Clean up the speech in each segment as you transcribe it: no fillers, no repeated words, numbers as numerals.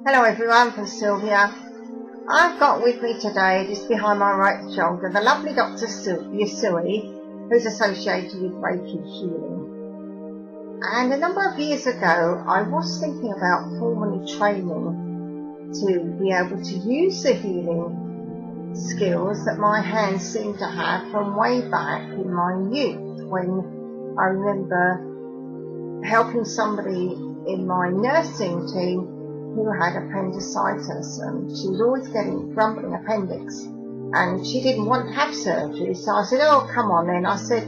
Hello everyone, from Sylvia. I've got with me today, just behind my right shoulder, the lovely Dr. Sylvia, who's associated with Reiki Healing. And a number of years ago, I was thinking about formally training to be able to use the healing skills that my hands seem to have from way back in my youth, when I remember helping somebody in my nursing team who had appendicitis, and she was always getting grumbling appendix, and she didn't want to have surgery. So I said, oh, come on then. I said,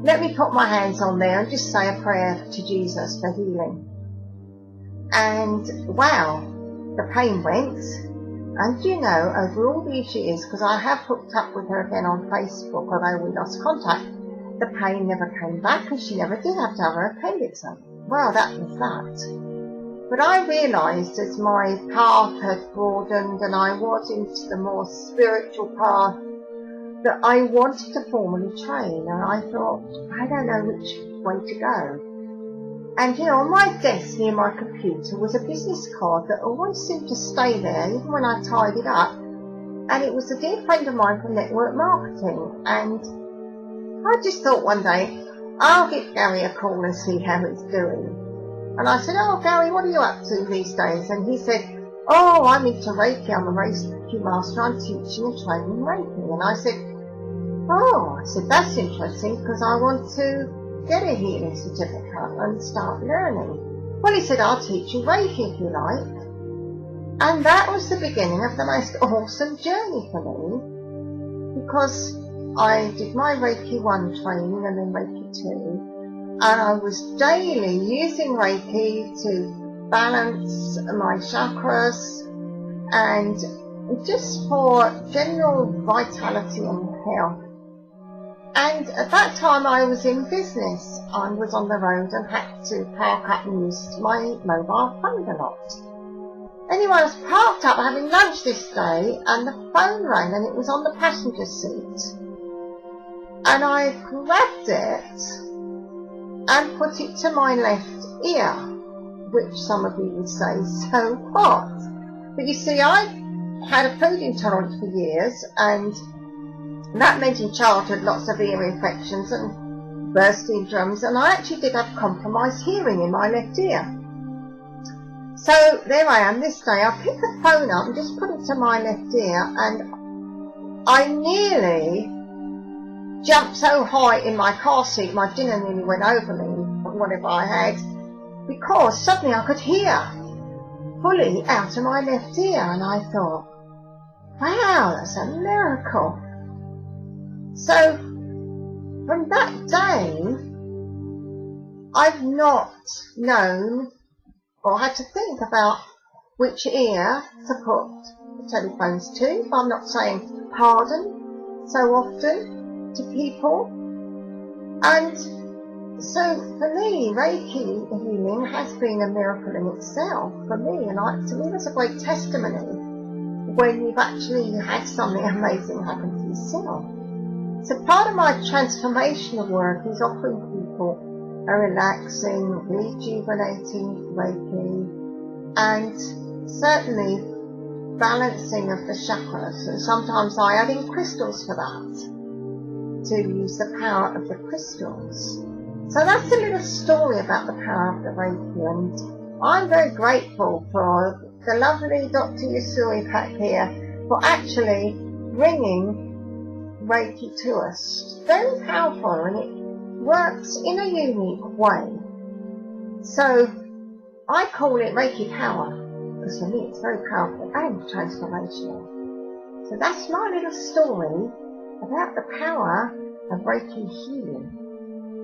let me put my hands on there and just say a prayer to Jesus for healing. And wow, the pain went. And you know, over all these years, because I have hooked up with her again on Facebook, although we lost contact, the pain never came back, and she never did have to have her appendix on. Well, that was that. But I realised as my path had broadened and I was into the more spiritual path, that I wanted to formally train, and I thought, I don't know which way to go. And you know, on my desk near my computer was a business card that always seemed to stay there, even when I tied it up. And it was a dear friend of mine from network marketing. And I just thought one day, I'll give Gary a call and see how he's doing. And I said, oh, Gary, what are you up to these days? And he said, oh, I'm into Reiki. I'm a Reiki Master. I'm teaching and training Reiki. And I said, that's interesting, because I want to get a healing certificate and start learning. Well, he said, I'll teach you Reiki if you like. And that was the beginning of the most awesome journey for me, because I did my Reiki 1 training and then Reiki 2. And I was daily using Reiki to balance my chakras and just for general vitality and health. And at that time I was in business. I was on the road and had to park up and use my mobile phone a lot. Anyway, I was parked up having lunch this day, and the phone rang, and it was on the passenger seat. And I grabbed it and put it to my left ear, which some of you would say, so what? But you see, I had a food intolerance for years, and that meant in childhood lots of ear infections and bursting drums, and I actually did have compromised hearing in my left ear. So there I am this day. I picked the phone up and just put it to my left ear, and I nearly jumped so high in my car seat, my dinner nearly went over me, whatever I had, because suddenly I could hear fully out of my left ear, and I thought, wow, that's a miracle. So from that day, I've not known or had to think about which ear to put the telephones to. I'm not saying pardon so often to people. And so for me, Reiki healing has been a miracle in itself for me, and to me that's a great testimony when you've actually had something amazing happen to yourself. So part of my transformational work is offering people a relaxing, rejuvenating Reiki, and certainly balancing of the chakras, and sometimes I add in crystals for that, to use the power of the crystals. So that's a little story about the power of the Reiki, and I'm very grateful for the lovely Dr. Yusui back here for actually bringing Reiki to us. It's very powerful, and it works in a unique way. So I call it Reiki power, because for me it's very powerful and transformational. So that's my little story about the power of Reiki healing.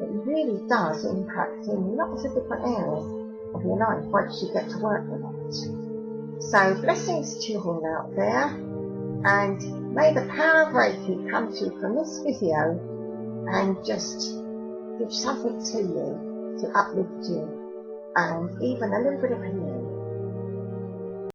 It really does impact in lots of different areas of your life once you get to work with it. So blessings to you all out there, and may the power of Reiki come to you from this video and just give something to you to uplift you, and even a little bit of healing.